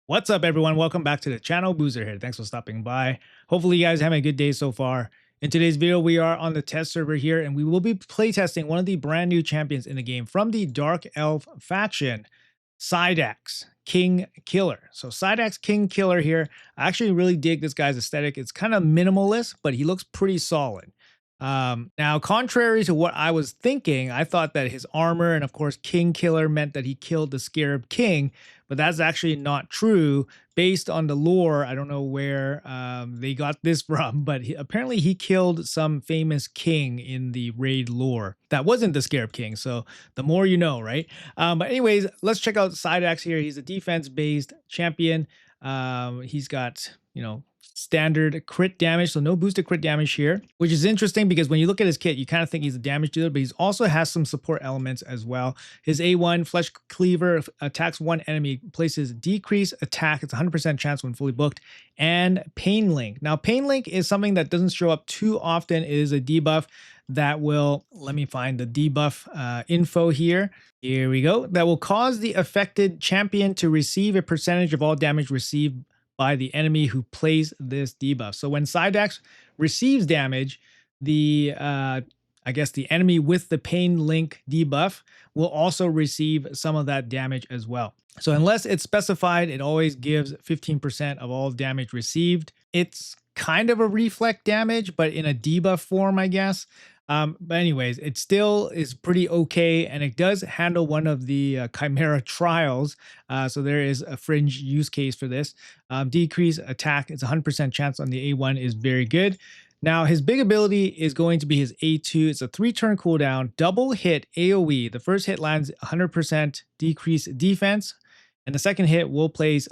What's up, everyone? Welcome back to the channel. Boozer here. Thanks for stopping by. Hopefully, you guys having a good day so far. In today's video, we are on the test server here, and we will be playtesting one of the brand new champions in the game from the Dark Elf faction, Sydax King Killer. So Sydax King Killer here. I actually really dig this guy's aesthetic. It's kind of minimalist, but he looks pretty solid. Now, contrary to what I was thinking, I thought that his armor and, of course, King Killer meant that he killed the Scarab King, but that's actually not true based on the lore. I don't know where they got this from, but apparently he killed some famous king in the raid lore that wasn't the Scarab King. So the more you know, right? But anyways, let's check out Psydax here. He's a defense-based champion. He's got, standard crit damage, so no boosted crit damage here, which is interesting because when you look at his kit, you kind of think he's a damage dealer, but he also has some support elements as well. His A1 Flesh Cleaver attacks one enemy, places decrease attack, it's 100% chance when fully booked, and Pain Link. Now, Pain Link is something that doesn't show up too often. It is a debuff that will, let me find the debuff info here. Here we go. That will cause the affected champion to receive a percentage of all damage received by the enemy who plays this debuff. So when Psydax receives damage, I guess the enemy with the Pain Link debuff will also receive some of that damage as well. So unless it's specified, it always gives 15% of all damage received. It's kind of a reflect damage, but in a debuff form, I guess. But anyways, it still is pretty okay, and it does handle one of the Chimera trials. So there is a fringe use case for this. Decrease attack, it's 100% chance on the A1 is very good. Now, his big ability is going to be his A2. It's a 3-turn cooldown, double hit AoE. The first hit lands 100% decrease defense, and the second hit will place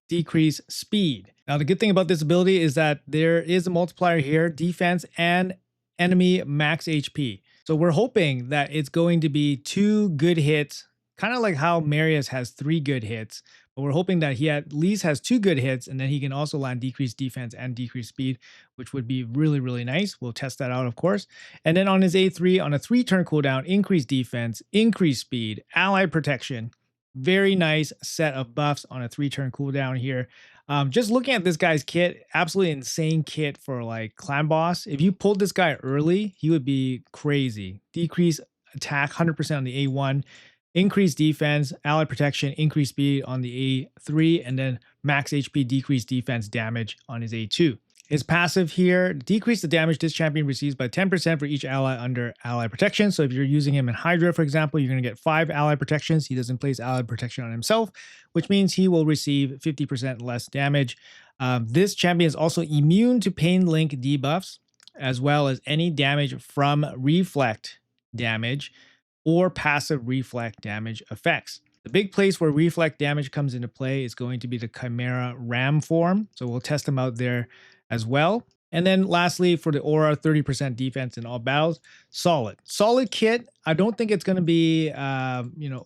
decrease speed. Now, the good thing about this ability is that there is a multiplier here, defense and enemy max HP. So we're hoping that it's going to be 2 good hits, kind of like how Marius has 3 good hits, but we're hoping that he at least has 2 good hits, and then he can also land decreased defense and decreased speed, which would be really, really nice. We'll test that out, of course. And then on his A3, on a 3-turn cooldown, increased defense, increased speed, ally protection. Very nice set of buffs on a 3-turn cooldown here. Just looking at this guy's kit, absolutely insane kit for like clan boss. If you pulled this guy early, he would be crazy. Decrease attack 100% on the A1, increase defense, ally protection, increase speed on the A3, and then max HP, decrease defense damage on his A2. His passive here, decrease the damage this champion receives by 10% for each ally under ally protection. So if you're using him in Hydra, for example, you're going to get 5 ally protections. He doesn't place ally protection on himself, which means he will receive 50% less damage. This champion is also immune to Pain Link debuffs, as well as any damage from reflect damage or passive reflect damage effects. The big place where reflect damage comes into play is going to be the Chimera Ram form. So we'll test them out there as well. And then lastly, for the aura, 30% defense in all battles. Solid kit. I don't think it's going to be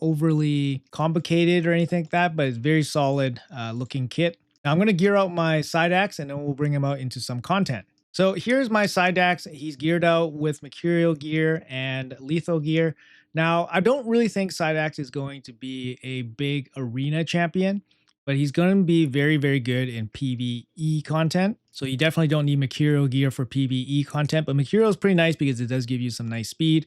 overly complicated or anything like that, but it's very solid looking kit. Now I'm going to gear out my Psydax, and then we'll bring him out into some content. So here's my Psydax. He's geared out with mercurial gear and lethal gear. Now, I don't really think Sydax is going to be a big arena champion, but he's going to be very, very good in PvE content. So you definitely don't need mercurial gear for PvE content, but mercurial is pretty nice because it does give you some nice speed.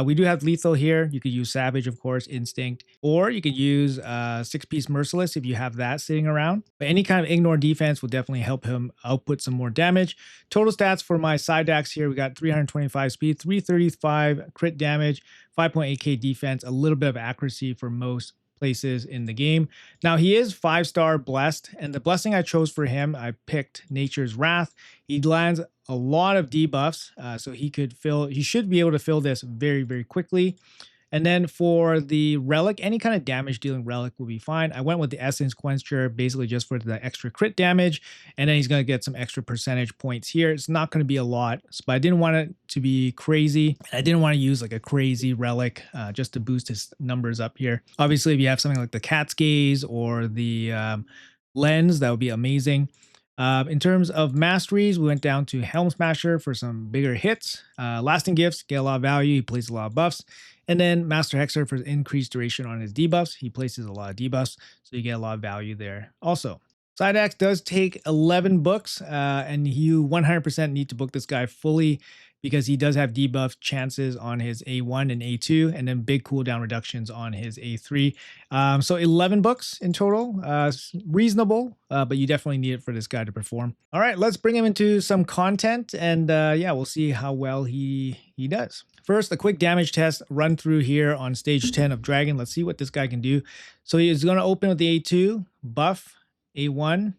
We do have lethal here. You could use savage, of course, instinct, or you could use 6-piece merciless if you have that sitting around. But any kind of ignore defense will definitely help him output some more damage. Total stats for my Sydax here, we got 325 speed, 335 crit damage, 5.8k defense, a little bit of accuracy for most places in the game. Now he is 5-star blessed, and the blessing I chose for him, I picked Nature's Wrath. He lands a lot of debuffs, so he should be able to fill this very, very quickly. And then for the relic, any kind of damage dealing relic will be fine. I went with the Essence Quencher basically just for the extra crit damage. And then he's going to get some extra percentage points here. It's not going to be a lot, but I didn't want it to be crazy. I didn't want to use like a crazy relic just to boost his numbers up here. Obviously, if you have something like the Cat's Gaze or the Lens, that would be amazing. In terms of masteries, we went down to Helm Smasher for some bigger hits. Lasting Gifts, get a lot of value. He places a lot of buffs. And then Master Hexer for increased duration on his debuffs. He places a lot of debuffs, so you get a lot of value there also. Psydax does take 11 books, and you 100% need to book this guy fully because he does have debuff chances on his A1 and A2, and then big cooldown reductions on his A3. So 11 books in total, reasonable, but you definitely need it for this guy to perform. All right, let's bring him into some content, and yeah, we'll see how well he does. First, a quick damage test run through here on stage 10 of Dragon. Let's see what this guy can do. So he's going to open with the A2, buff, A1.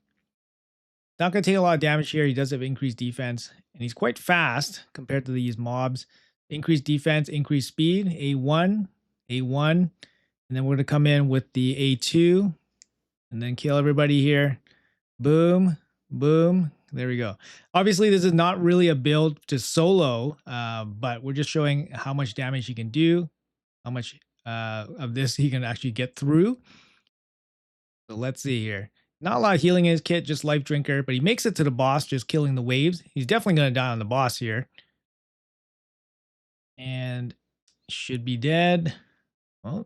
Not going to take a lot of damage here. He does have increased defense, and he's quite fast compared to these mobs. Increased defense, increased speed, A1, A1. And then we're going to come in with the A2 and then kill everybody here. Boom, boom. There we go. Obviously, this is not really a build to solo, but we're just showing how much damage he can do, how much of this he can actually get through. So let's see here. Not a lot of healing in his kit, just Life Drinker, but he makes it to the boss, just killing the waves. He's definitely going to die on the boss here. And should be dead. Well,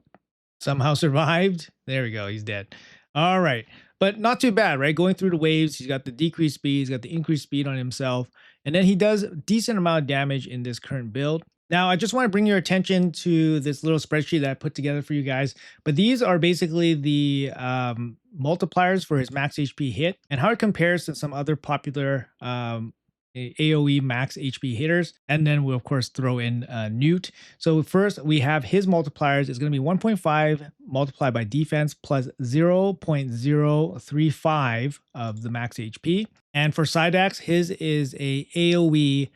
somehow survived. There we go. He's dead. All right. But not too bad, right? Going through the waves. He's got the decreased speed. He's got the increased speed on himself. And then he does a decent amount of damage in this current build. Now, I just want to bring your attention to this little spreadsheet that I put together for you guys. But these are basically the multipliers for his max HP hit and how it compares to some other popular AoE max HP hitters. And then we'll, of course, throw in Newt. So first, we have his multipliers. It's going to be 1.5 multiplied by defense plus 0.035 of the max HP. And for Sydax, his is a AoE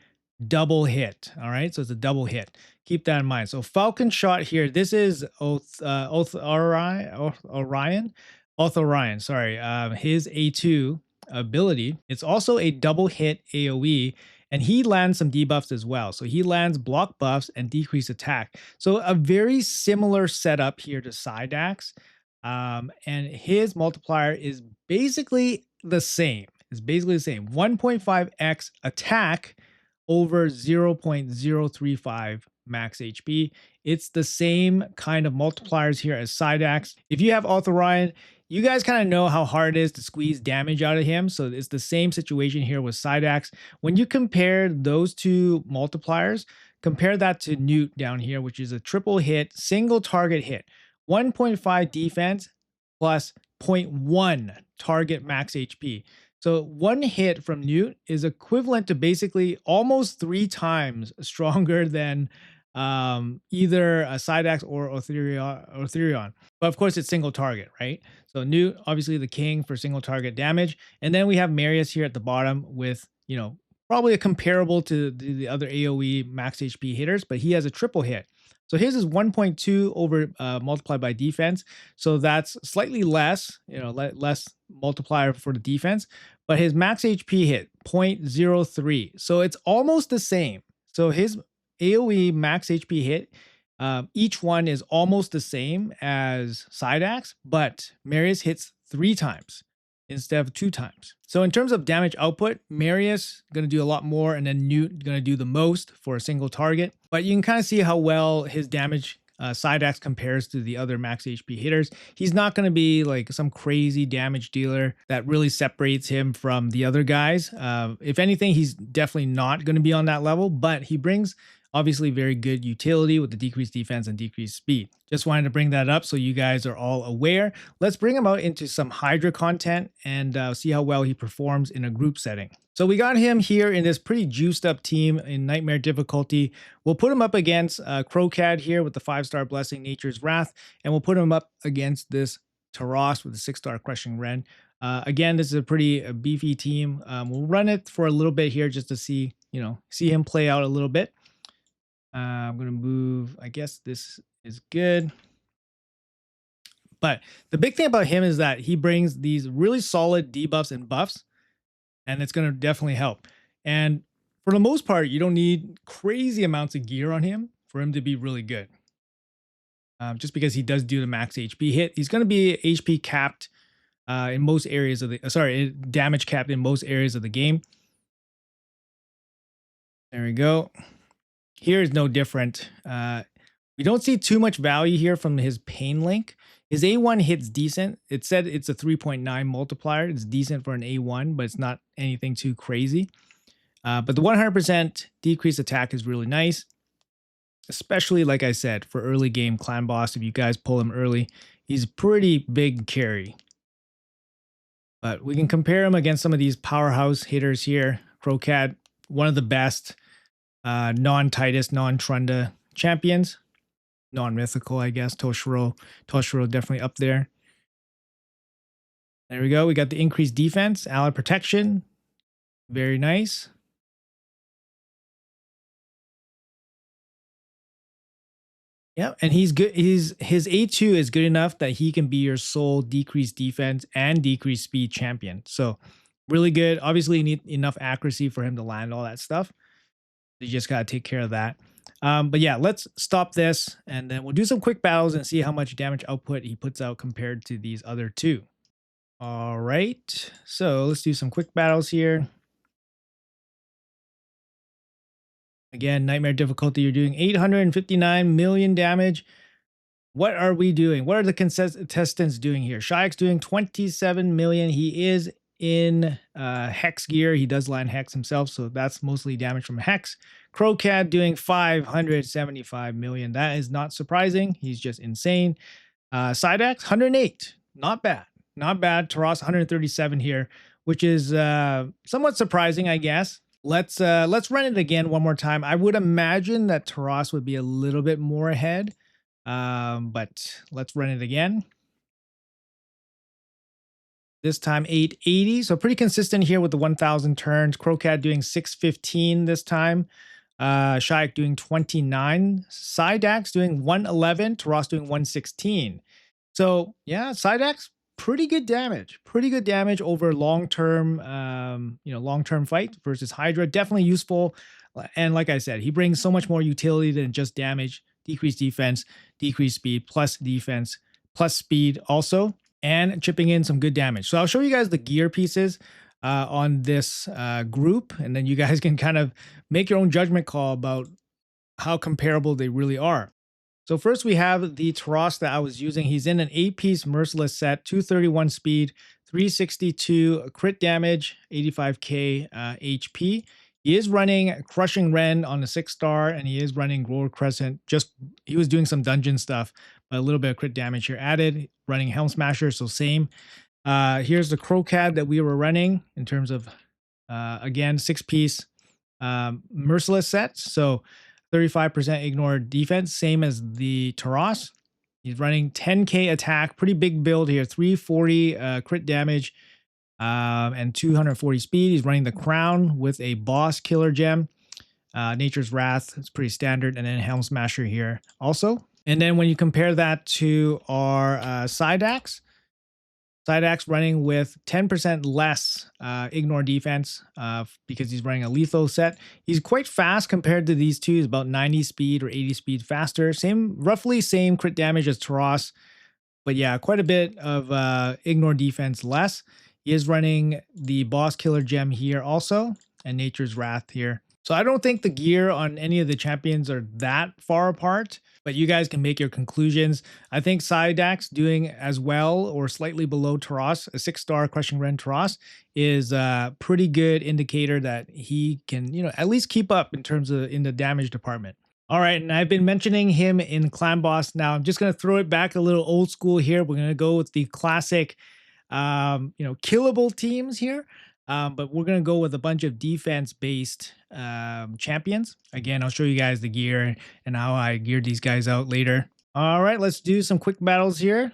double hit. All right, so it's a double hit. Keep that in mind. So Falcon Shot here. This is Orion. Sorry, his A2 ability. It's also a double hit AoE, and he lands some debuffs as well. So he lands block buffs and decreased attack. So a very similar setup here to Psydax. And his multiplier is basically the same. It's basically the same. 1.5x attack over 0.035 max HP. It's the same kind of multipliers here as Sydax. If you have Orion, you guys kind of know how hard it is to squeeze damage out of him. So it's the same situation here with Sydax. When you compare those two multipliers, compare that to Newt down here, which is a triple hit, single target hit. 1.5 defense plus 0.1 target max HP. So one hit from Newt is equivalent to basically almost 3 times stronger than either a Sydax or Otherion. But of course, it's single target, right? So Newt, obviously the king for single target damage. And then we have Marius here at the bottom with, you know, probably a comparable to the other AoE max HP hitters, but he has a triple hit. So his is 1.2 over multiplied by defense. So that's slightly less, you know, less multiplier for the defense, but his max HP hit 0.03. So it's almost the same. So his AoE max HP hit, each one is almost the same as Sydax, but Marius hits 3 times instead of 2 times. So in terms of damage output, Marius going to do a lot more, and then Newt going to do the most for a single target. But you can kind of see how well his damage Sydax compares to the other max HP hitters. He's not going to be like some crazy damage dealer that really separates him from the other guys. If anything, he's definitely not going to be on that level, but he brings obviously very good utility with the decreased defense and decreased speed. Just wanted to bring that up so you guys are all aware. Let's bring him out into some Hydra content and see how well he performs in a group setting. So we got him here in this pretty juiced up team in Nightmare difficulty. We'll put him up against Crowcad here with the 5-star Blessing, Nature's Wrath, and we'll put him up against this Taros with the 6-star Crushing Ren. Again, this is a pretty beefy team. We'll run it for a little bit here just to see, you know, see him play out a little bit. I'm going to move, I guess this is good. But the big thing about him is that he brings these really solid debuffs and buffs, and it's going to definitely help. And for the most part, you don't need crazy amounts of gear on him for him to be really good. Just because he does do the max HP hit. He's going to be HP capped in most areas of the damage capped in most areas of the game. There we go. Here is no different. We don't see too much value here from his pain link. His A1 hits decent. It said it's a 3.9 multiplier. It's decent for an A1, but it's not anything too crazy. But the 100% decreased attack is really nice, especially, like I said, for early game clan boss. If you guys pull him early, he's a pretty big carry. But we can compare him against some of these powerhouse hitters here. Crocat, one of the best non-Titus, non-Trunda champions. Non-mythical, I guess. Toshiro definitely up there. There we go. We got the increased defense, ally protection. Very nice. Yeah, and he's good. His A2 is good enough that he can be your sole decreased defense and decreased speed champion. So really good. Obviously, you need enough accuracy for him to land all that stuff. You just got to take care of that. But yeah, let's stop this and then we'll do some quick battles and see how much damage output he puts out compared to these other two. All right, so let's do some quick battles here. Again, nightmare difficulty. You're doing 859 million damage. What are we doing? What are the contestants doing here? Sydax doing 27 million. He is in Hex gear. He does land Hex himself, so that's mostly damage from Hex. Crocat doing 575 million. That is not surprising. He's just insane. Psydax 108. Not bad. Not bad. Taras 137 here, which is somewhat surprising, I guess. Let's run it again one more time. I would imagine that Taras would be a little bit more ahead, but let's run it again. This time 880, so pretty consistent here with the 1,000 turns. Crocat doing 615 this time. Sydax doing 29. Sydax doing 111. Taras doing 116. So yeah, Sydax, pretty good damage. Pretty good damage over long-term, long-term fight versus Hydra. Definitely useful. And like I said, he brings so much more utility than just damage. Decreased defense, decreased speed, plus defense, plus speed also, and chipping in some good damage. So I'll show you guys the gear pieces on this group, and then you guys can kind of make your own judgment call about how comparable they really are. So first we have the Taras that I was using. He's in an 8-piece Merciless set, 231 speed, 362 crit damage, 85k HP. He is running Crushing Ren on the 6-star, and he is running Roller Crescent. He was doing some dungeon stuff, but a little bit of crit damage here added. Running Helm Smasher, so same. Here's the Crocat that we were running in terms of, again, 6-piece Merciless set. So 35% ignore defense, same as the Taras. He's running 10k attack, pretty big build here, 340 crit damage, and 240 speed. He's running the Crown with a Boss Killer gem, Nature's Wrath. It's pretty standard, and then Helm Smasher here also. And then when you compare that to our Sydax running with 10% less ignore defense because he's running a lethal set. He's quite fast compared to these two. He's about 90 speed or 80 speed faster. Roughly same crit damage as Taras, but yeah, quite a bit of ignore defense less. He is running the Boss Killer gem here also, and Nature's Wrath here. So I don't think the gear on any of the champions are that far apart, but you guys can make your conclusions. I think Sydax doing as well or slightly below Taras, a 6-star Crushing Ren Taras, is a pretty good indicator that he can, at least keep up in terms of in the damage department. All right, and I've been mentioning him in Clan Boss. Now I'm just going to throw it back a little old school here. We're going to go with the classic, killable teams here. But we're going to go with a bunch of defense-based champions. Again, I'll show you guys the gear and how I geared these guys out later. All right, let's do some quick battles here.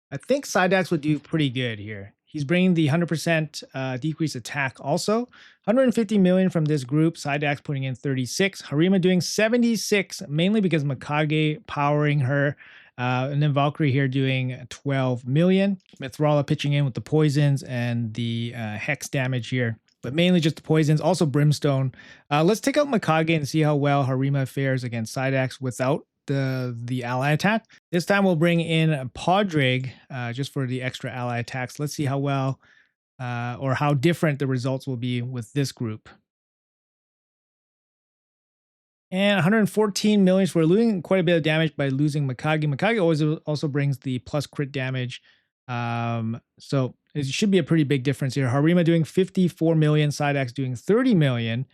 I think Psydax would do pretty good here. He's bringing the 100% decreased attack also. 150 million from this group. Psydax putting in 36. Harima doing 76, mainly because Mikage powering her. And then Valkyrie here doing 12 million. Mithrala pitching in with the poisons and the hex damage here, but mainly just the poisons. Also Brimstone. Let's take out Mikage and see how well Harima fares against Sydax without the ally attack. This time we'll bring in a Podrig just for the extra ally attacks. Let's see how well or how different the results will be with this group. And 114 million. So we're losing quite a bit of damage by losing Mikage. Mikage always also brings the plus crit damage. So it should be a pretty big difference here. Harima doing 54 million, Sydax doing 30 million,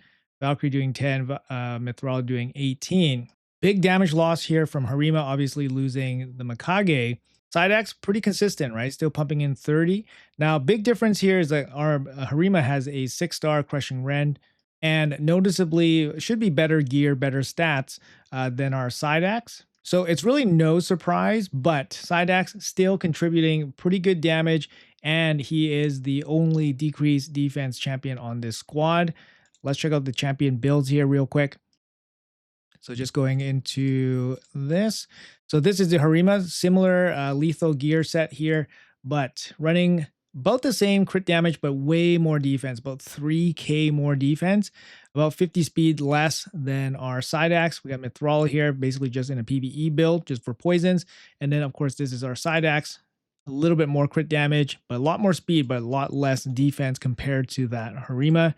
Valkyrie doing 10, Mithril doing 18. Big damage loss here from Harima, obviously losing the Mikage. Psydax pretty consistent, right? Still pumping in 30. Now, big difference here is that our Harima has a 6-star Crushing Rend, and noticeably should be better gear, better stats than our Psydax. So it's really no surprise, but Psydax still contributing pretty good damage, and he is the only decreased defense champion on this squad. Let's check out the champion builds here real quick. So just going into this. So this is the Harima, similar lethal gear set here, but running about the same crit damage, but way more defense, about 3k more defense, about 50 speed less than our Sydax. We got Mithril here, basically just in a PvE build, just for poisons. And then, of course, this is our Sydax, a little bit more crit damage, but a lot more speed, but a lot less defense compared to that Harima.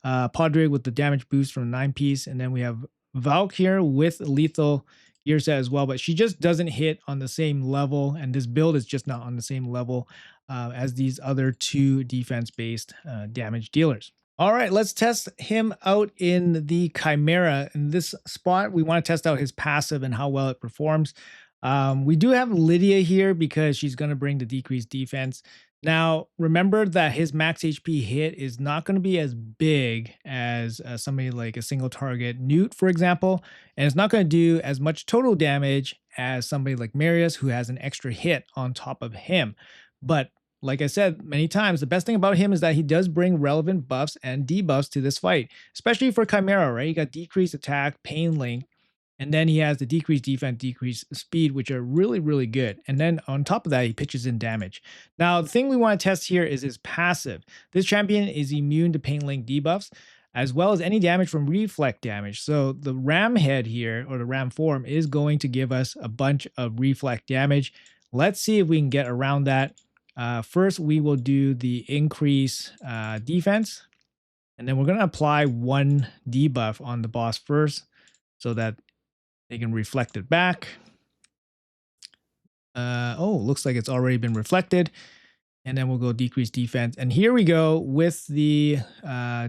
Podrig with the damage boost from 9-piece, and then we have Valk here with lethal gear set as well, but she just doesn't hit on the same level, and this build is just not on the same level as these other two defense-based damage dealers. All right, let's test him out in the Chimera. In this spot, we want to test out his passive and how well it performs. We do have Lydia here because she's going to bring the decreased defense. Now, remember that his max HP hit is not going to be as big as somebody like a single target Newt, for example, and it's not going to do as much total damage as somebody like Marius, who has an extra hit on top of him. But like I said many times, the best thing about him is that he does bring relevant buffs and debuffs to this fight, especially for Chimera, right? You got decreased attack, pain link, and then he has the decreased defense, decreased speed, which are really, really good. And then on top of that, he pitches in damage. Now, the thing we want to test here is his passive. This champion is immune to pain link debuffs, as well as any damage from reflect damage. So the ram head here, or the ram form, is going to give us a bunch of reflect damage. Let's see if we can get around that. First, we will do the increase defense, and then we're going to apply one debuff on the boss first so that they can reflect it back. Oh, looks like it's already been reflected. And then we'll go decrease defense. And here we go with the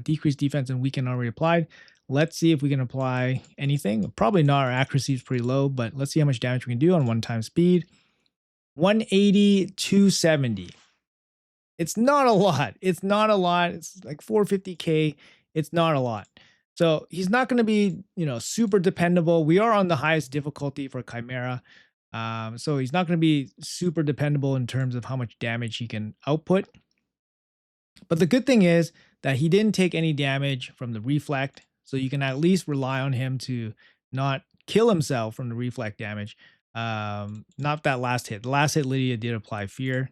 decreased defense and weaken already applied. Let's see if we can apply anything. Probably not. Our accuracy is pretty low, but let's see how much damage we can do on 1-time speed. 180, 270. It's not a lot. It's not a lot. It's like 450k. It's not a lot. So he's not going to be, super dependable. We are on the highest difficulty for Chimera. So he's not going to be super dependable in terms of how much damage he can output. But the good thing is that he didn't take any damage from the reflect. So you can at least rely on him to not kill himself from the reflect damage. Not that last hit. The last hit, Lydia did apply fear.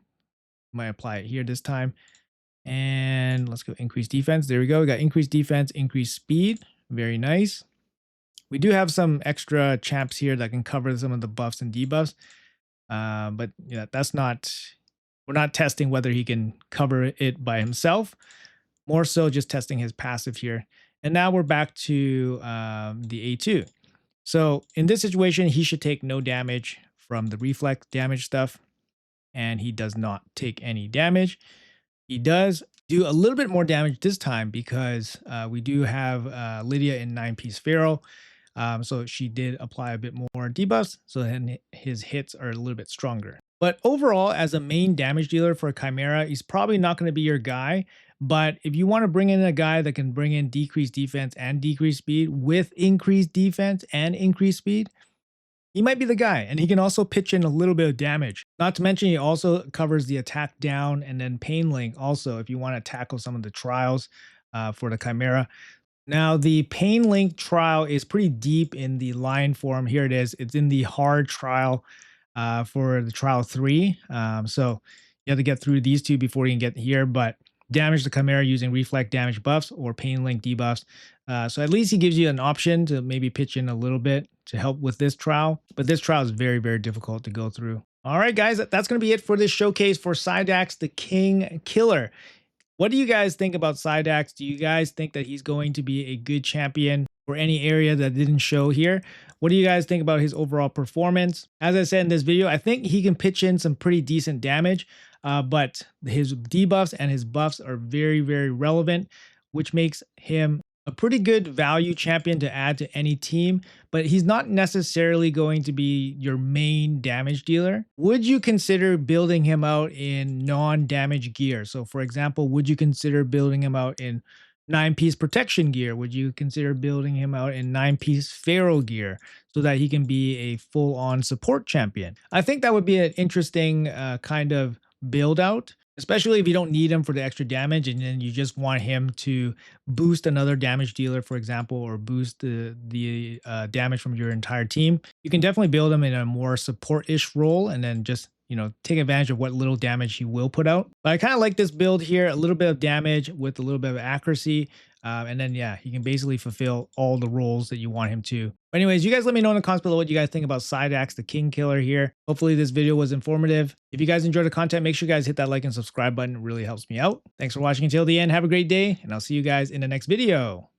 Might apply it here this time. And let's go increase defense. There we go. We got increased defense, increased speed. Very nice. We do have some extra champs here that can cover some of the buffs and debuffs. But yeah, we're not testing whether he can cover it by himself. More so just testing his passive here. And now we're back to the A2. So in this situation, he should take no damage from the reflect damage stuff. And he does not take any damage. He does do a little bit more damage this time because we do have Lydia in 9-piece Pharaoh. So she did apply a bit more debuffs. So then his hits are a little bit stronger. But overall, as a main damage dealer for Chimera, he's probably not going to be your guy. But if you want to bring in a guy that can bring in decreased defense and decreased speed with increased defense and increased speed, he might be the guy, and he can also pitch in a little bit of damage. Not to mention, he also covers the attack down and then pain link also if you want to tackle some of the trials for the Chimera. Now, the pain link trial is pretty deep in the line form. Here it is. It's in the hard trial for the trial 3. So you have to get through these two before you can get here. But damage the Chimera using reflect damage buffs or pain link debuffs. So at least he gives you an option to maybe pitch in a little bit to help with this trial. But this trial is very, very difficult to go through. All right, guys, that's going to be it for this showcase for Sydax, the King Killer. What do you guys think about Psydax? Do you guys think that he's going to be a good champion for any area that didn't show here? What do you guys think about his overall performance? As I said in this video, I think he can pitch in some pretty decent damage, but his debuffs and his buffs are very, very relevant, which makes him a pretty good value champion to add to any team, but he's not necessarily going to be your main damage dealer. Would you consider building him out in non-damage gear? So for example, would you consider building him out in 9-piece protection gear? Would you consider building him out in 9-piece Pharaoh gear so that he can be a full-on support champion? I think that would be an interesting kind of build out, especially if you don't need him for the extra damage and then you just want him to boost another damage dealer, for example, or boost the damage from your entire team. You can definitely build him in a more support-ish role and then just, you know, take advantage of what little damage he will put out. But I kind of like this build here, a little bit of damage with a little bit of accuracy. And then, yeah, he can basically fulfill all the roles that you want him to. But anyways, you guys let me know in the comments below what you guys think about Sydax, the King Killer here. Hopefully this video was informative. If you guys enjoyed the content, make sure you guys hit that like and subscribe button. It really helps me out. Thanks for watching until the end. Have a great day, and I'll see you guys in the next video.